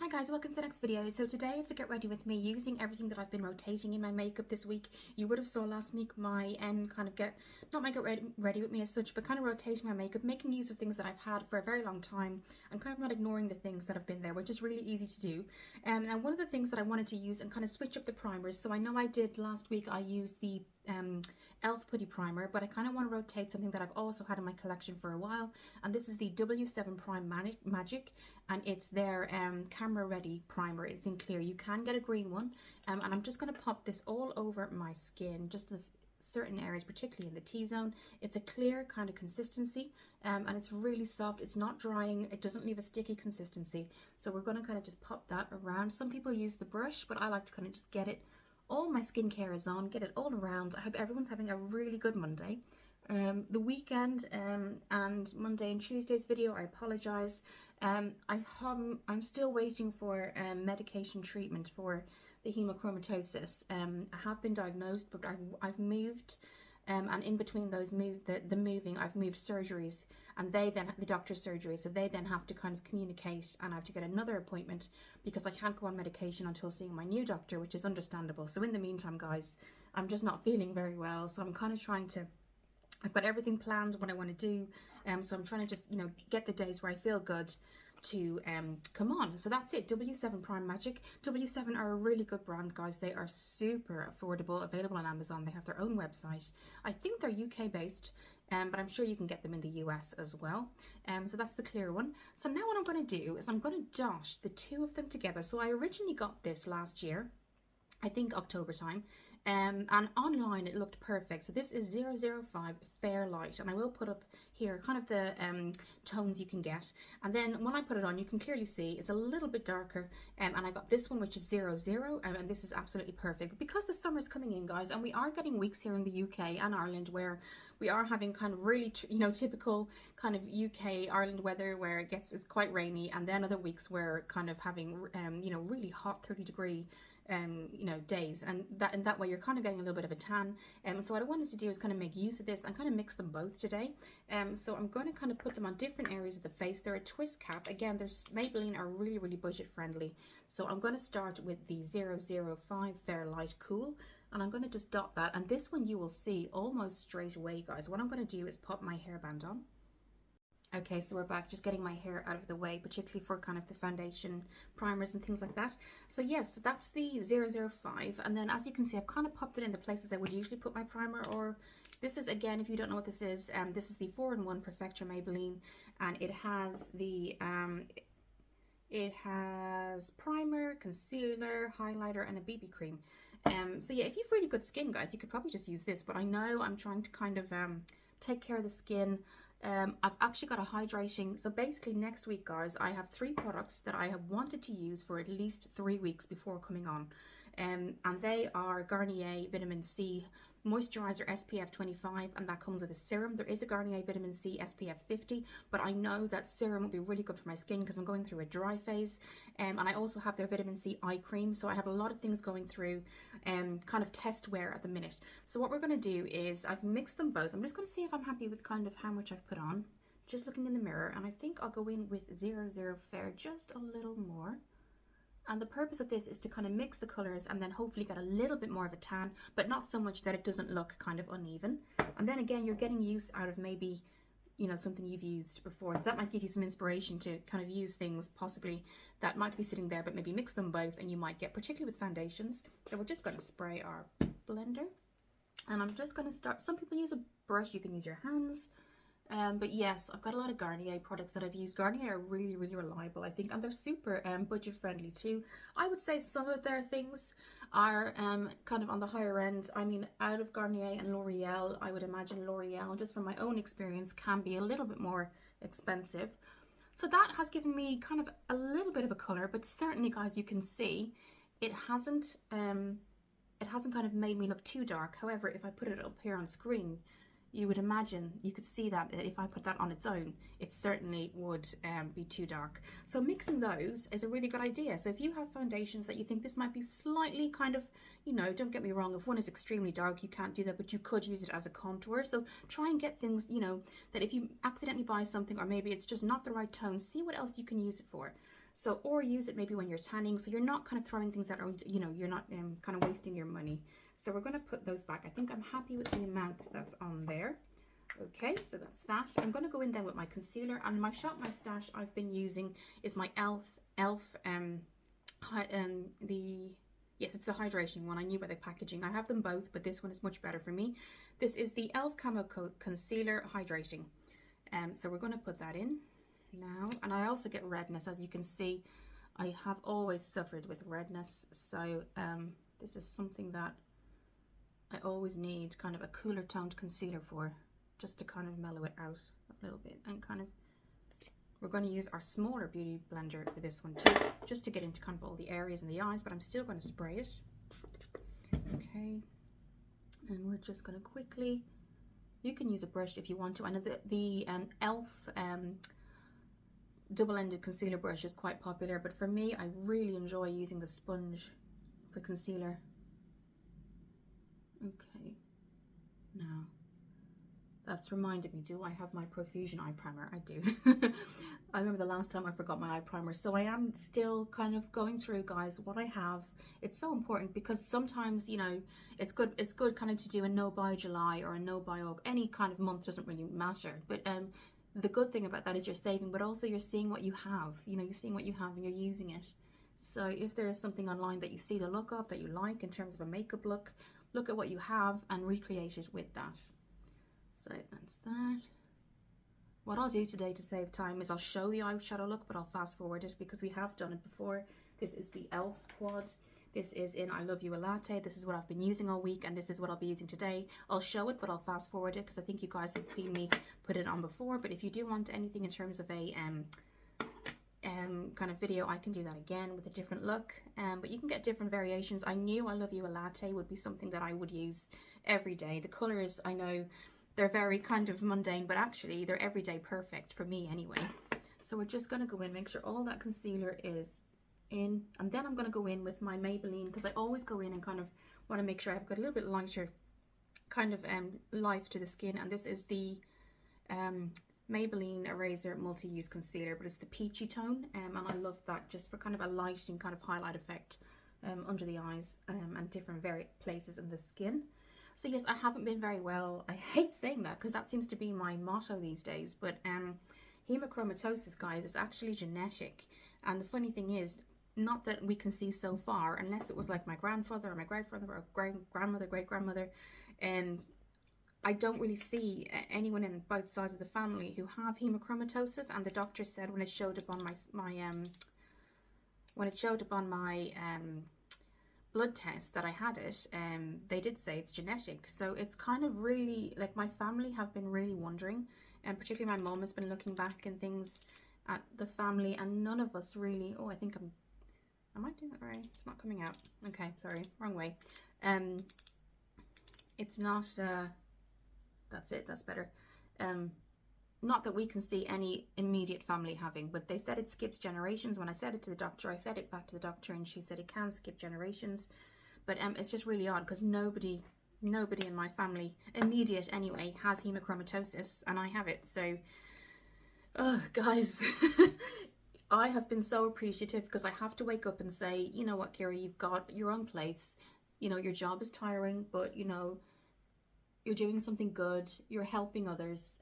Hi guys, welcome to the next video. So today it's a get ready with me using everything that I've been rotating in my makeup this week. You would have saw last week my not my get ready with me as such, but kind of rotating my makeup, making use of things that I've had for a very long time and kind of not ignoring the things that have been there, which is really easy to do. And one of the things that I wanted to use and kind of switch up the primers. So I know I did last week, I used the e.l.f. putty primer, but I kind of want to rotate something that I've also had in my collection for a while, and this is the W7 Prime Magic, and it's their camera ready primer. It's in clear. You can get a green one, and I'm just going to pop this all over my skin, just in certain areas, particularly in the T-zone. It's a clear kind of consistency, and it's really soft. It's not drying. It doesn't leave a sticky consistency, so we're going to kind of just pop that around. Some people use the brush, but I like to kind of just get it. All my skincare is on, get it all around. I hope everyone's having a really good Monday. The weekend and Monday and Tuesday's video, I apologize. I'm still waiting for medication treatment for the hemochromatosis. I have been diagnosed, but I've moved, and in between those moving, I've moved surgeries, and the doctor's surgery, so they then have to kind of communicate, and I have to get another appointment because I can't go on medication until seeing my new doctor, which is understandable. So in the meantime, guys, I'm just not feeling very well, so I'm kind of trying to, I've got everything planned, what I want to do, so I'm trying to just, get the days where I feel good to come on. So that's it. W7 Prime Magic. W7 are a really good brand, guys. They are super affordable, available on Amazon. They have their own website. I think they're UK based, but I'm sure you can get them in the US as well. So that's the clear one. So now what I'm going to do is I'm going to dosh the two of them together. So I originally got this last year, I think October time, and online it looked perfect. So this is 005 Fair Light, and I will put up here kind of the tones you can get, and then when I put it on, you can clearly see it's a little bit darker, and I got this one, which is 00, and this is absolutely perfect because the summer's coming in, guys, and we are getting weeks here in the UK and Ireland where we are having kind of really typical kind of UK Ireland weather where it's quite rainy, and then other weeks where kind of having really hot 30-degree days, and that way you're kind of getting a little bit of a tan. So what I wanted to do is kind of make use of this and kind of mix them both today. So I'm going to kind of put them on different areas of the face. They're a twist cap. Again, there's Maybelline are really budget friendly. So I'm going to start with the 005 Fair Light Cool, and I'm going to just dot that. And this one you will see almost straight away, guys. What I'm going to do is pop my hairband on. Okay, so we're back, just getting my hair out of the way, particularly for kind of the foundation primers and things like that. So yes, that's the 005, and then as you can see, I've kind of popped it in the places I would usually put my primer. Or this is, again, if you don't know what this is the 4-in-1 Perfector Maybelline, and it has the it has primer, concealer, highlighter, and a BB cream. So yeah, if you've really good skin, guys, you could probably just use this, but I know I'm trying to kind of take care of the skin. I've actually got a hydrating, so basically next week, guys, I have 3 products that I have wanted to use for at least 3 weeks before coming on, and they are Garnier Vitamin C Moisturizer SPF 25, and that comes with a serum. There is a Garnier Vitamin C SPF 50, but I know that serum will be really good for my skin because I'm going through a dry phase, and I also have their Vitamin C eye cream. So I have a lot of things going through kind of test wear at the minute. So what we're going to do is I've mixed them both. I'm just going to see if I'm happy with kind of how much I've put on, just looking in the mirror, and I think I'll go in with 00 Fair just a little more. And the purpose of this is to kind of mix the colors and then hopefully get a little bit more of a tan, but not so much that it doesn't look kind of uneven. And then again, you're getting use out of maybe, something you've used before. So that might give you some inspiration to kind of use things possibly that might be sitting there, but maybe mix them both and you might get, particularly with foundations. So we're just going to spray our blender. And I'm just going to start, some people use a brush, you can use your hands. But yes, I've got a lot of Garnier products that I've used. Garnier are really reliable, I think, and they're super budget friendly too. I would say some of their things are kind of on the higher end. I mean, out of Garnier and L'Oreal, I would imagine L'Oreal, just from my own experience, can be a little bit more expensive. So that has given me kind of a little bit of a color, but certainly, guys, you can see it hasn't kind of made me look too dark. However, if I put it up here on screen, you would imagine, you could see that if I put that on its own, it certainly would be too dark. So mixing those is a really good idea. So if you have foundations that you think this might be slightly kind of, don't get me wrong, if one is extremely dark, you can't do that, but you could use it as a contour. So try and get things, that if you accidentally buy something, or maybe it's just not the right tone, see what else you can use it for. So, or use it maybe when you're tanning, so you're not kind of throwing things that are, you know, you're not kind of wasting your money. So we're going to put those back. I think I'm happy with the amount that's on there. Okay, so that's that. I'm going to go in then with my concealer, and my Shop My Stash I've been using is my yes, it's the hydration one. I knew by the packaging. I have them both, but this one is much better for me. This is the e.l.f. Camo Coat Concealer Hydrating. So we're going to put that in now. And I also get redness, as you can see. I have always suffered with redness, so this is something that I always need kind of a cooler toned concealer for, just to kind of mellow it out a little bit. And kind of, we're going to use our smaller beauty blender for this one too, just to get into kind of all the areas in the eyes, but I'm still going to spray it. Okay, and we're just going to quickly, you can use a brush if you want to. I know that the e.l.f. double-ended concealer brush is quite popular, but for me, I really enjoy using the sponge for concealer. Okay, now that's reminded me, do I have my Profusion eye primer? I do. I remember the last time I forgot my eye primer, so I am still kind of going through, guys, what I have. It's so important because sometimes, you know, it's good kind of to do a no buy July or a no buy August. Any kind of month doesn't really matter, but the good thing about that is you're saving, but also you're seeing what you have. You know, you're seeing what you have and you're using it. So if there is something online that you see the look of that you like in terms of a makeup look, look at what you have and recreate it with that. So that's that. What I'll do today to save time is I'll show the eyeshadow look, but I'll fast forward it because we have done it before. This is the e.l.f. quad. This is in I Love You a Latte. This is what I've been using all week, and this is what I'll be using today. I'll show it, but I'll fast forward it because I think you guys have seen me put it on before. But if you do want anything in terms of a kind of video, I can do that again with a different look. But you can get different variations. I knew I Love You a Latte would be something that I would use every day. The colors, I know they're very kind of mundane, but actually they're everyday perfect for me anyway. So we're just going to go in, make sure all that concealer is in, and then I'm going to go in with my Maybelline, because I always go in and kind of want to make sure I've got a little bit lighter kind of life to the skin. And this is the Maybelline Eraser Multi-Use Concealer, but it's the peachy tone, and I love that just for kind of a lighting kind of highlight effect under the eyes and different places in the skin. So yes, I haven't been very well. I hate saying that because that seems to be my motto these days, but hemochromatosis, guys, is actually genetic. And the funny thing is, not that we can see so far, unless it was like my grandfather or my great-grandfather or grandmother, great-grandmother, I don't really see anyone in both sides of the family who have hemochromatosis. And the doctor said when it showed up on my blood test that I had it, they did say it's genetic. So it's kind of really, like, my family have been really wondering, and particularly my mom has been looking back and things at the family, and none of us really, oh, I think am I doing that right? It's not coming out. Okay, sorry, wrong way. It's not, that's it, that's better. Not that we can see any immediate family having, but they said it skips generations. When I said it to the doctor, I fed it back to the doctor, and she said it can skip generations. But it's just really odd because nobody in my family, immediate anyway, has hemochromatosis, and I have it. So, oh, guys, I have been so appreciative because I have to wake up and say, you know what, Kira, you've got your own place. You know, your job is tiring, but, you know, you're doing something good, you're helping others.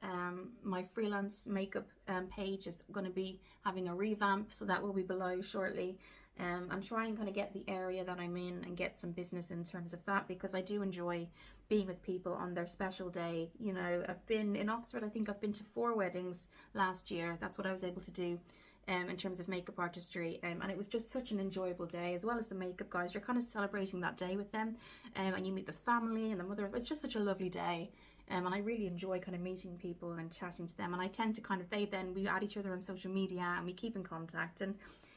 My freelance makeup page is going to be having a revamp, so that will be below shortly. I'm trying to kind of get the area that I'm in and get some business in terms of that, because I do enjoy being with people on their special day. You know, I've been in Oxford, I think I've been to 4 weddings last year. That's what I was able to do in terms of makeup artistry, and it was just such an enjoyable day, as well as the makeup guys. You're kind of celebrating that day with them, and you meet the family and the mother. It's just such a lovely day, and I really enjoy kind of meeting people and chatting to them. And I tend to kind of, we add each other on social media and we keep in contact, and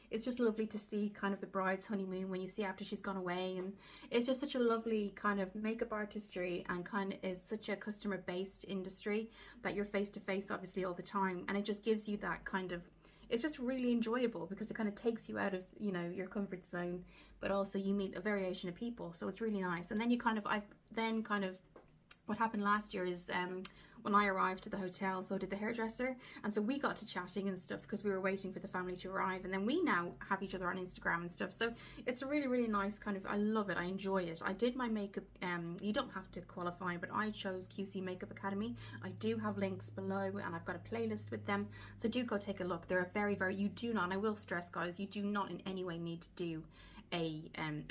it's just lovely to see kind of the bride's honeymoon when you see after she's gone away. And it's just such a lovely kind of makeup artistry, and kind of is such a customer based industry that you're face to face obviously all the time, and it just gives you that kind of, it's just really enjoyable because it kind of takes you out of, you know, your comfort zone, but also you meet a variation of people, so it's really nice. And then you kind of, what happened last year is when I arrived to the hotel, so did the hairdresser, and so we got to chatting and stuff because we were waiting for the family to arrive, and then we now have each other on Instagram and stuff. So it's a really, really nice kind of, I love it, I enjoy it. I did my makeup, you don't have to qualify, but I chose QC Makeup Academy. I do have links below, and I've got a playlist with them, so do go take a look. They're a very, very, you do not, and I will stress guys, you do not in any way need to do a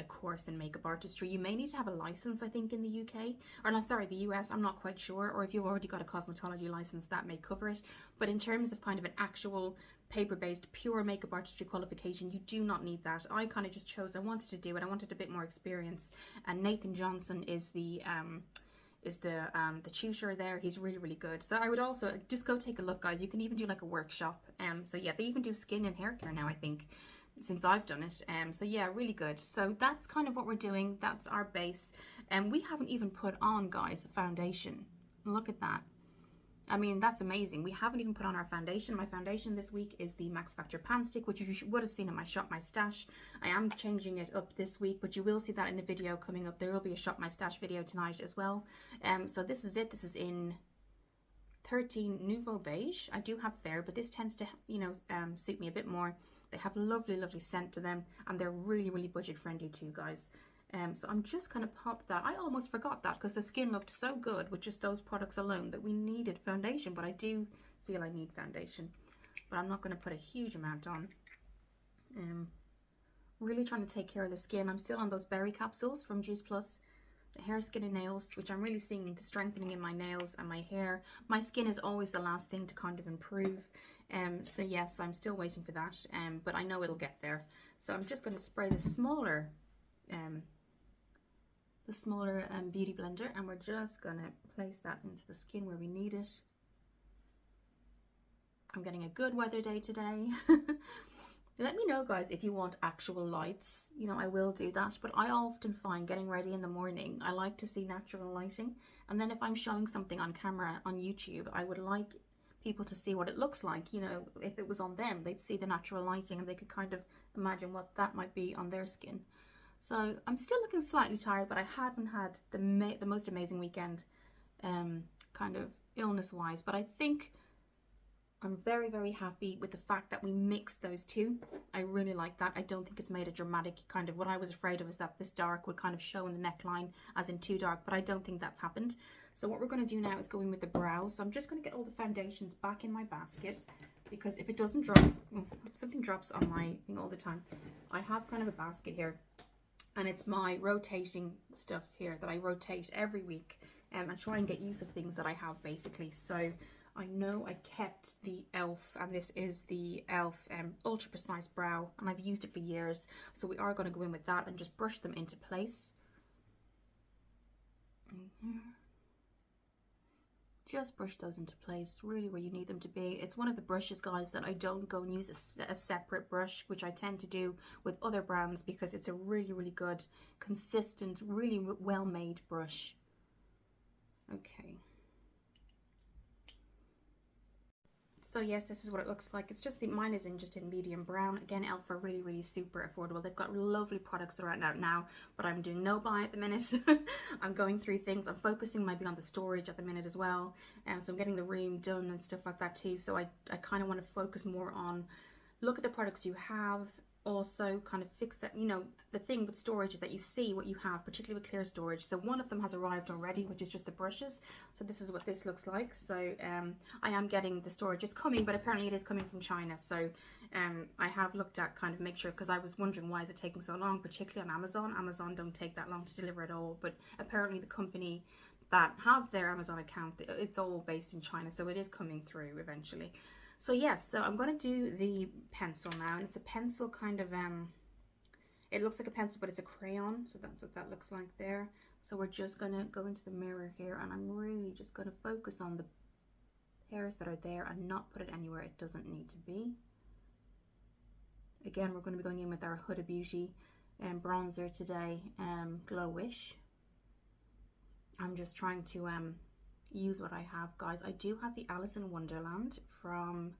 course in makeup artistry. You may need to have a license, I think, in the UK, or no, sorry, the US, I'm not quite sure, or if you've already got a cosmetology license, that may cover it. But in terms of kind of an actual paper-based pure makeup artistry qualification, you do not need that. I kind of just chose, I wanted to do it, I wanted a bit more experience, and Nathan Johnson is the tutor there. He's really, really good. So I would also just go take a look, guys. You can even do like a workshop. So yeah, they even do skin and hair care now, I think, since I've done it. So yeah, really good. So that's kind of what we're doing. That's our base, and we haven't even put on, guys, foundation. Look at that. I mean, that's amazing. We haven't even put on our foundation. My foundation this week is the Max Factor Pan Stick, which you would have seen in my Shop My Stash. I am changing it up this week, but you will see that in the video coming up. There will be a Shop My Stash video tonight as well. So this is it. This is in 13 Nouveu Beige. I do have fair, but this tends to, you know, suit me a bit more. They have lovely, lovely scent to them, and they're really, really budget friendly too, guys. So I'm just going to pop that. I almost forgot that because the skin looked so good with just those products alone that we needed foundation, but I do feel I need foundation. But I'm not going to put a huge amount on. Really trying to take care of the skin. I'm still on those berry capsules from Juice Plus. The hair, skin and nails, which I'm really seeing the strengthening in my nails and my hair. My skin is always the last thing to kind of improve. So yes, I'm still waiting for that, but I know it'll get there. So I'm just going to spray the smaller beauty blender, and we're just going to place that into the skin where we need it. I'm getting a good weather day today. Let me know, guys, if you want actual lights. You know, I will do that, but I often find getting ready in the morning, I like to see natural lighting. And then if I'm showing something on camera on YouTube, I would like people to see what it looks like. You know, if it was on them, they'd see the natural lighting and they could kind of imagine what that might be on their skin. So I'm still looking slightly tired, but I hadn't had the most amazing weekend, kind of illness-wise, but I think I'm very, very happy with the fact that we mixed those two. I really like that. I don't think it's made a dramatic kind of, what I was afraid of is that this dark would kind of show in the neckline as in too dark, but I don't think that's happened. So what we're going to do now is go in with the brows. So I'm just going to get all the foundations back in my basket, because if it doesn't drop, something drops on my thing all the time. I have kind of a basket here, and it's my rotating stuff here that I rotate every week, and try and get use of things that I have basically. So I know I kept the e.l.f. and this is the e.l.f. Ultra Precise Brow, and I've used it for years. So we are going to go in with that and just brush them into place. Just brush those into place, really where you need them to be. It's one of the brushes, guys, that I don't go and use a separate brush, which I tend to do with other brands, because it's a really, really good, consistent, really well-made brush. Okay. So yes, this is what it looks like. It's just mine is just in medium brown. Again, e.l.f. are really, really super affordable. They've got lovely products that are out now, but I'm doing no buy at the minute. I'm going through things. I'm focusing maybe on the storage at the minute as well. So I'm getting the room done and stuff like that too. So I kind of want to focus more on, look at the products you have, also kind of fix that. You know, the thing with storage is that you see what you have, particularly with clear storage. So one of them has arrived already, which is just the brushes. So this is what this looks like. So I am getting the storage. It's coming, but apparently it is coming from China. So I have looked at kind of make sure, because I was wondering why is it taking so long, particularly on Amazon. Amazon don't take that long to deliver at all, but apparently the company that have their Amazon account, it's all based in China, so it is coming through eventually. So yes, so I'm going to do the pencil now, and it's a pencil kind of, it looks like a pencil, but it's a crayon, so that's what that looks like there. So we're just going to go into the mirror here, and I'm really just going to focus on the hairs that are there and not put it anywhere it doesn't need to be. Again, we're going to be going in with our Huda Beauty bronzer today, Glow Wish. I'm just trying to use what I have, guys. I do have the Alice in Wonderland from,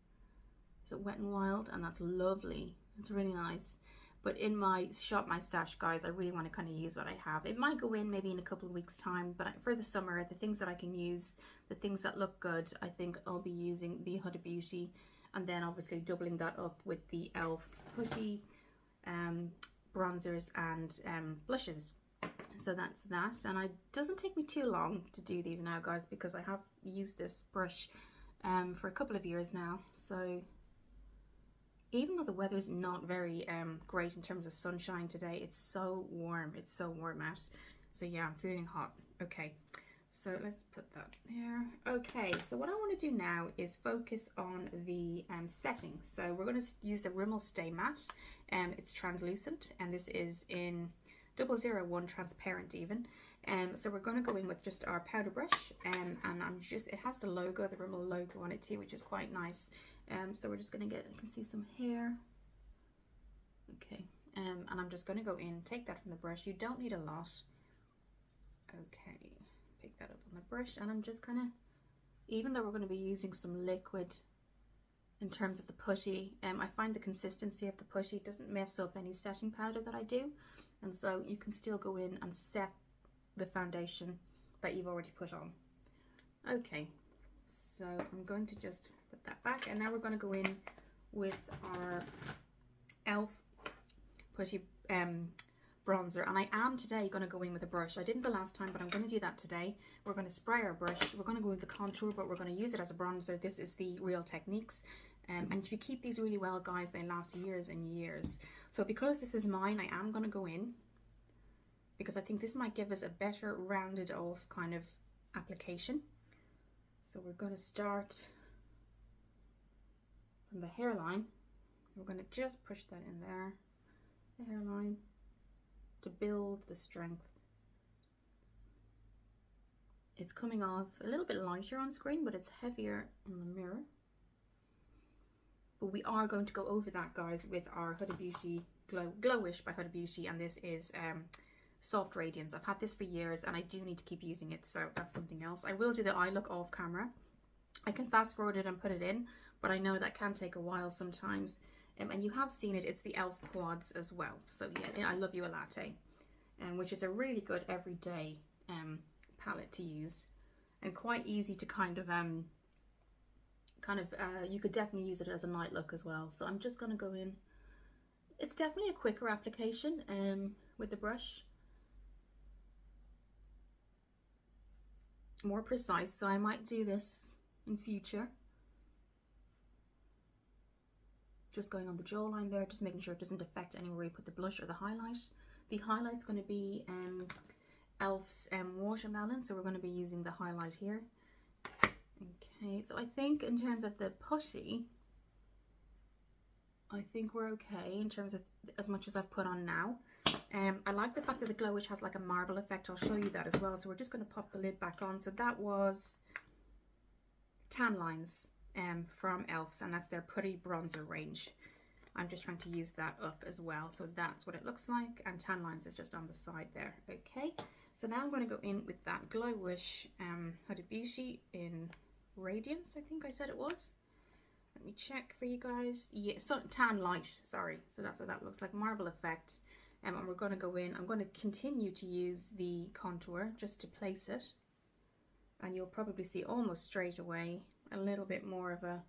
is it Wet n Wild, and that's lovely. It's really nice. But in my shop my stash, guys, I really want to kind of use what I have. It might go in maybe in a couple of weeks time, but for the summer, the things that I can use, the things that look good, I think I'll be using the Huda Beauty, and then obviously doubling that up with the e.l.f. putty, bronzers and blushes. So that's that, and it doesn't take me too long to do these now, guys, because I have used this brush for a couple of years now. So even though the weather's not very great in terms of sunshine today, it's so warm out. So yeah, I'm feeling hot. Okay, so let's put that there. Okay, so what I want to do now is focus on the setting. So we're going to use the Rimmel Stay Matte. It's translucent, and this is in 001 transparent even. So we're going to go in with just our powder brush, and it has the logo, the Rimmel logo on it too, which is quite nice. So we're just going to you can see some hair. Okay, and I'm just going to go in, take that from the brush. You don't need a lot. Okay, pick that up on the brush, and I'm just kind of, even though we're going to be using some liquid in terms of the putty, I find the consistency of the putty doesn't mess up any setting powder that I do, and so you can still go in and set the foundation that you've already put on. Okay, so I'm going to just put that back, and now we're going to go in with our e.l.f. putty bronzer, and I am today going to go in with a brush. I didn't the last time, but I'm going to do that today. We're going to spray our brush. We're going to go with the contour, but we're going to use it as a bronzer. This is the Real Techniques, and if you keep these really well, guys, they last years and years. So because this is mine, I am going to go in because I think this might give us a better rounded off kind of application. So we're going to start from the hairline. We're going to just push that in there, the hairline, to build the strength. It's coming off a little bit lighter on screen, but it's heavier in the mirror. But we are going to go over that, guys, with our Huda Beauty Glowish by Huda Beauty, and this is Soft Radiance. I've had this for years and I do need to keep using it, so that's something else. I will do the eye look off camera. I can fast forward it and put it in, but I know that can take a while sometimes. And you have seen it, it's the e.l.f. quads as well. So yeah, I Love You a Latte, which is a really good everyday palette to use, and quite easy to kind of you could definitely use it as a night look as well. So I'm just going to go in. It's definitely a quicker application with the brush, more precise, so I might do this in future. Just going on the jawline there, just making sure it doesn't affect anywhere you put the blush or the highlight. The highlight's going to be e.l.f.'s Watermelon, so we're going to be using the highlight here. Okay, so I think in terms of the putty, I think we're okay in terms of as much as I've put on now. I like the fact that the Glowish has like a marble effect. I'll show you that as well. So we're just going to pop the lid back on. So that was Tan Lines from e.l.f.'s, and that's their putty bronzer range. I'm just trying to use that up as well. So that's what it looks like, and Tan Lines is just on the side there. Okay, so now I'm going to go in with that Glowish Huda Beauty in Radiance, I think I said it was. Let me check for you guys. Yeah, so Tan Light, sorry. So that's what that looks like, marble effect. And we're going to go in. I'm going to continue to use the contour just to place it, and you'll probably see almost straight away a little bit more of a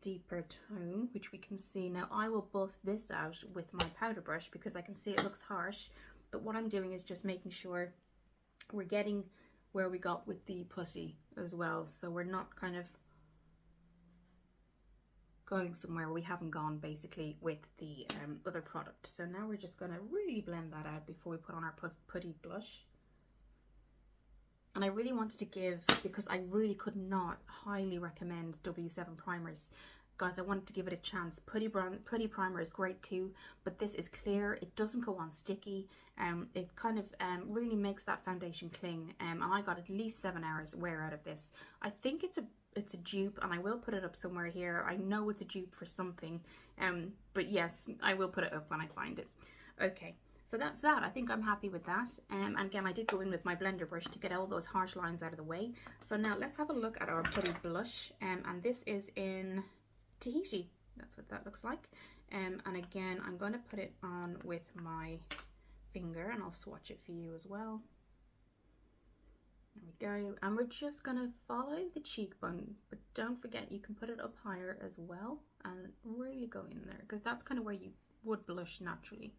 deeper tone, which we can see. Now I will buff this out with my powder brush because I can see it looks harsh, but what I'm doing is just making sure we're getting where we got with the putty as well, so we're not kind of going somewhere we haven't gone basically with the other product. So now we're just going to really blend that out before we put on our putty blush. And I really wanted to give, because I really could not highly recommend W7 primers. Guys, I wanted to give it a chance. Putty primer is great too, but this is clear. It doesn't go on sticky. It kind of really makes that foundation cling. And I got at least 7 hours wear out of this. I think it's a dupe, and I will put it up somewhere here. I know it's a dupe for something, but yes, I will put it up when I find it. Okay. So that's that. I think I'm happy with that. And again, I did go in with my blender brush to get all those harsh lines out of the way. So now let's have a look at our putty blush. And this is in Tahiti. That's what that looks like. And again, I'm going to put it on with my finger, and I'll swatch it for you as well. There we go. And we're just going to follow the cheekbone, but don't forget you can put it up higher as well and really go in there, because that's kind of where you would blush naturally.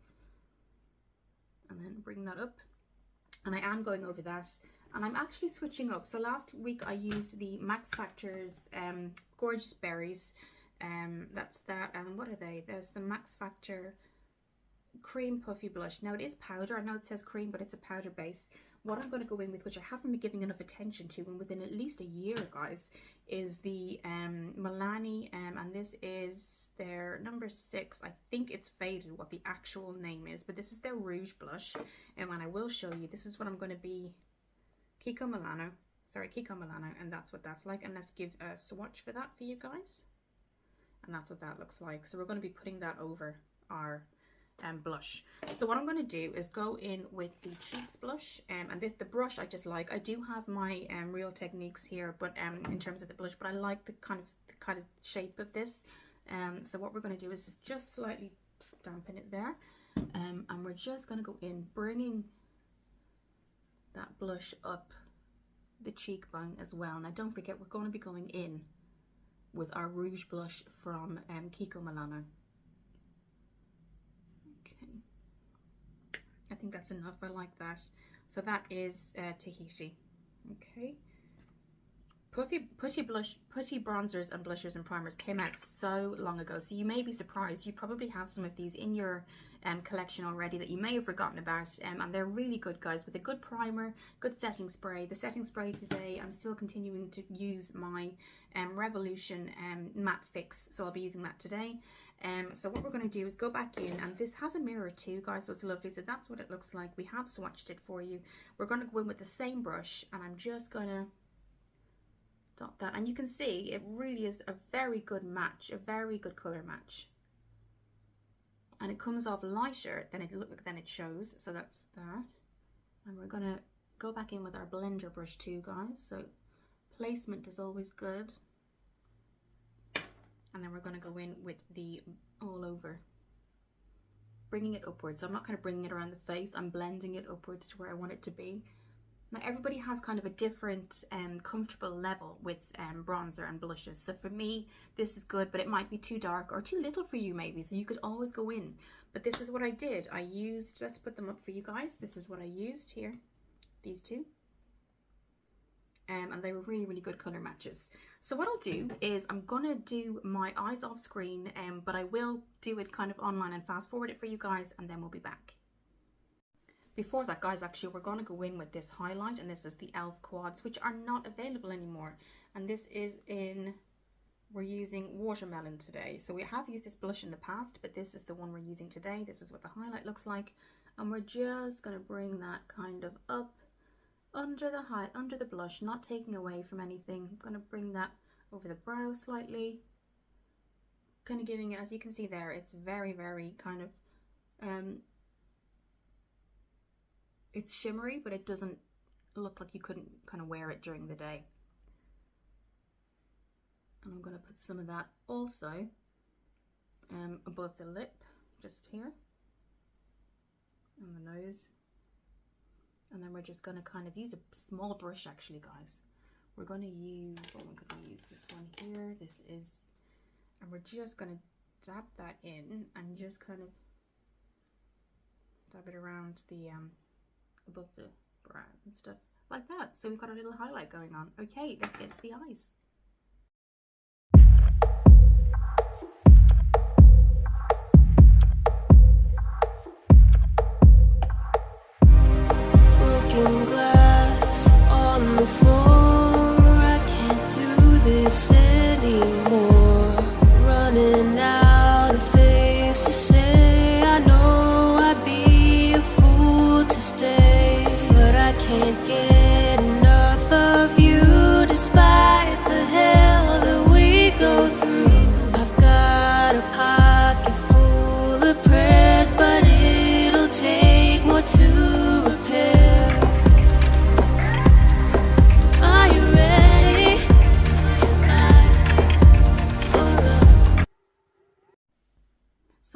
And then bring that up. And I am going over that, and I'm actually switching up. So last week I used the Max Factor's Gorgeous Berries. That's that. And what are they? There's the Max Factor Cream Puffy Blush. Now it is powder. I know it says cream, but it's a powder base. What I'm going to go in with, which I haven't been giving enough attention to, and within at least a year, guys, is the Milani, and this is their number 6. I think it's faded what the actual name is, but this is their Rouge blush, and I will show you. This is what I'm going to be, Kiko Milano, and that's what that's like. And let's give a swatch for that for you guys, and that's what that looks like. So we're going to be putting that over our blush. So what I'm going to do is go in with the cheeks blush, and the brush I just like. I do have my Real Techniques here, but in terms of the blush, but I like the kind of shape of this. So what we're going to do is just slightly dampen it there, and we're just going to go in, bringing that blush up the cheekbone as well. Now don't forget, we're going to be going in with our Rouge blush from Kiko Milano. I think that's enough. I like that. So that is Tahiti. Okay. Putty bronzers and blushers and primers came out so long ago, so you may be surprised. You probably have some of these in your collection already that you may have forgotten about, and they're really good, guys, with a good primer, good setting spray. The setting spray today, I'm still continuing to use my Revolution Matte Fix, so I'll be using that today. So what we're going to do is go back in, and this has a mirror too, guys, so it's lovely. So that's what it looks like. We have swatched it for you. We're going to go in with the same brush, and I'm just going to dot that, and you can see it really is a very good match, a very good color match, and it comes off lighter than it shows. So that's that, and we're going to go back in with our blender brush too, guys. So placement is always good. And then we're going to go in with the all over, bringing it upwards. So I'm not kind of bringing it around the face, I'm blending it upwards to where I want it to be. Now everybody has kind of a different comfortable level with bronzer and blushes. So for me, this is good, but it might be too dark or too little for you maybe. So you could always go in. But this is what I did. I used, let's put them up for you guys. This is what I used here, these two. And they were really, really good color matches. So what I'll do is I'm gonna do my eyes off screen, but I will do it kind of online and fast forward it for you guys, and then we'll be back. Before that, guys, actually we're gonna go in with this highlight, and this is the e.l.f. quads, which are not available anymore. And this is we're using Watermelon today. So we have used this blush in the past, but this is the one we're using today. This is what the highlight looks like, and we're just gonna bring that kind of up under the blush, not taking away from anything. I'm going to bring that over the brow slightly, kind of giving it, as you can see there, it's very, very kind of it's shimmery, but it doesn't look like you couldn't kind of wear it during the day. And I'm going to put some of that also above the lip, just here, and the nose. And then we're just going to kind of use a small brush, actually, guys. We're going to use, we're going to use this one here. This is, and we're just going to dab that in and just kind of dab it around the, above the brow and stuff like that. So we've got a little highlight going on. Okay, let's get to the eyes. Glass on the floor, I can't do this anymore. Running out of things to say, I know I'd be a fool to stay, but I can't get enough of you despite the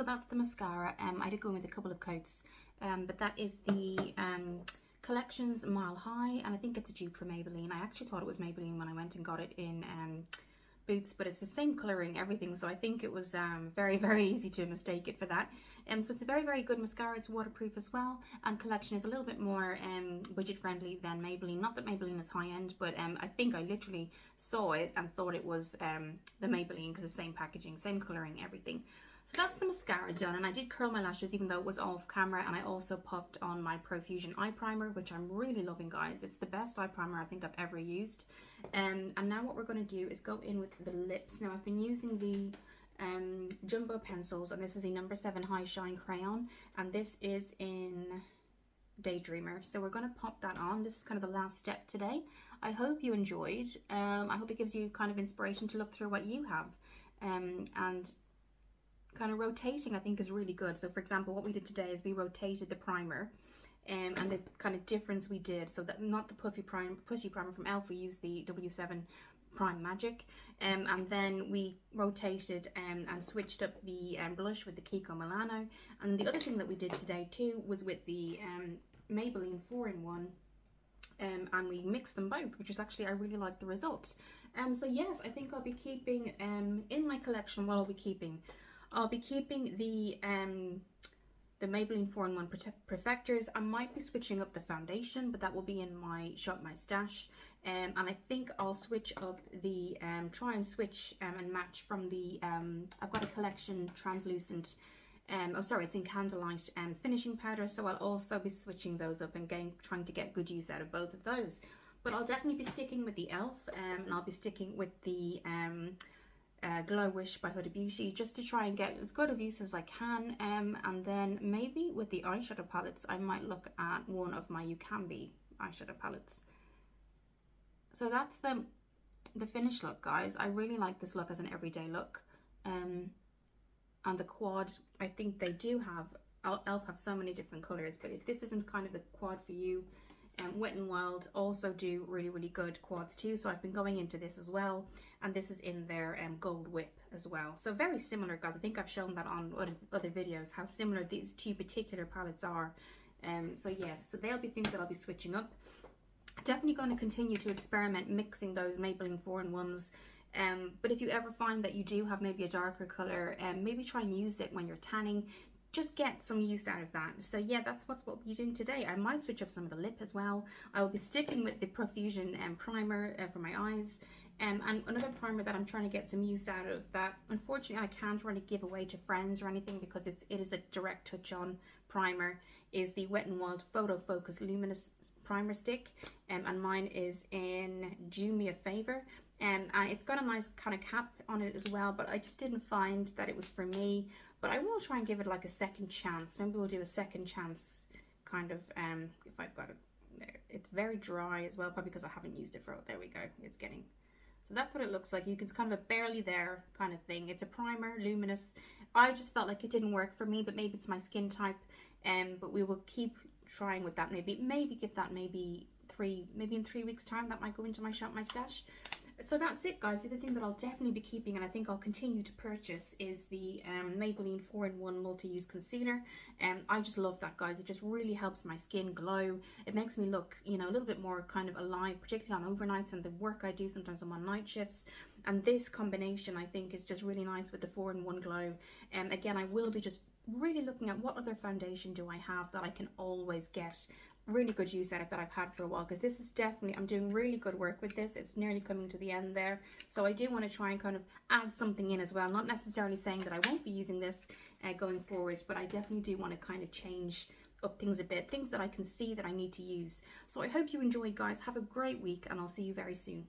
that's the mascara. I did go in with a couple of coats, but that is the Collections Mile High, and I think it's a dupe for Maybelline. I actually thought it was Maybelline when I went and got it in Boots, but it's the same colouring, everything, so I think it was very, very easy to mistake it for that. So it's a very, very good mascara. It's waterproof as well, and Collection is a little bit more budget friendly than Maybelline. Not that Maybelline is high end, but I think I literally saw it and thought it was the Maybelline, because the same packaging, same colouring, everything. So that's the mascara done, and I did curl my lashes even though it was off camera, and I also popped on my Profusion eye primer, which I'm really loving, guys. It's the best eye primer I think I've ever used. And now what we're going to do is go in with the lips. Now I've been using the Jumbo pencils, and this is the number 7 High Shine Crayon, and this is in Daydreamer. So we're going to pop that on. This is kind of the last step today. I hope you enjoyed. I hope it gives you kind of inspiration to look through what you have, and kind of rotating I think is really good. So for example, what we did today is we rotated the primer, and the kind of difference we did, so that not the putty primer from e.l.f., we used the W7 Prime Magic, and then we rotated and switched up the blush with the Kiko Milano. And the other thing that we did today too was with the Maybelline 4-in-1, and we mixed them both, which is actually, I really like the results. So yes, I think I'll be keeping in my collection, what I'll be keeping the Maybelline 4-in-1 Perfectors. I might be switching up the foundation, but that will be in my Shop My Stash. And I think I'll switch up the, try and switch and match from the, I've got a Collection translucent, oh sorry, it's in Candlelight finishing powder. So I'll also be switching those up and trying to get good use out of both of those. But I'll definitely be sticking with the e.l.f. And I'll be sticking with the Glow Wish by Huda Beauty, just to try and get as good of use as I can. And then maybe with the eyeshadow palettes, I might look at one of my You Can Be eyeshadow palettes. So that's the finished look, guys. I really like this look as an everyday look. And the quad, I think they do have, e.l.f. have so many different colours, but if this isn't kind of the quad for you, Wet n Wild also do really, really good quads too, so I've been going into this as well, and this is in their Gold Whip as well. So very similar, guys. I think I've shown that on other videos, how similar these two particular palettes are. So yes, so they'll be things that I'll be switching up. Definitely going to continue to experiment mixing those Maybelline 4-in-1s. But if you ever find that you do have maybe a darker colour, maybe try and use it when you're tanning. Just get some use out of that. So yeah, that's what we'll be doing today. I might switch up some of the lip as well. I will be sticking with the Profusion primer for my eyes. And another primer that I'm trying to get some use out of, that unfortunately I can't really give away to friends or anything because it is a direct touch on primer, is the Wet n Wild Photo Focus Luminous Primer Stick. And mine is in Do Me a Favor. And it's got a nice kind of cap on it as well, but I just didn't find that it was for me. But I will try and give it like a second chance. Maybe we'll do a second chance kind of, if I've got it there. It's very dry as well, probably because I haven't used it for, there we go, it's getting. So that's what it looks like. You can, it's kind of a barely there kind of thing. It's a primer, luminous. I just felt like it didn't work for me, but maybe it's my skin type. But we will keep trying with that. Maybe give that maybe in 3 weeks time, that might go into my Shop My Stash. So that's it, guys. The other thing that I'll definitely be keeping, and I think I'll continue to purchase, is the Maybelline 4-in-1 Multi-Use Concealer. I just love that, guys. It just really helps my skin glow. It makes me look, you know, a little bit more kind of alive, particularly on overnights and the work I do. Sometimes I'm on night shifts. And this combination, I think, is just really nice with the 4-in-1 glow. Again, I will be just really looking at what other foundation do I have that I can always get really good use out of, that I've had for a while, because this is definitely, I'm doing really good work with this. It's nearly coming to the end there, so I do want to try and kind of add something in as well. Not necessarily saying that I won't be using this going forward, but I definitely do want to kind of change up things a bit, things that I can see that I need to use. So I hope you enjoyed, guys. Have a great week, and I'll see you very soon.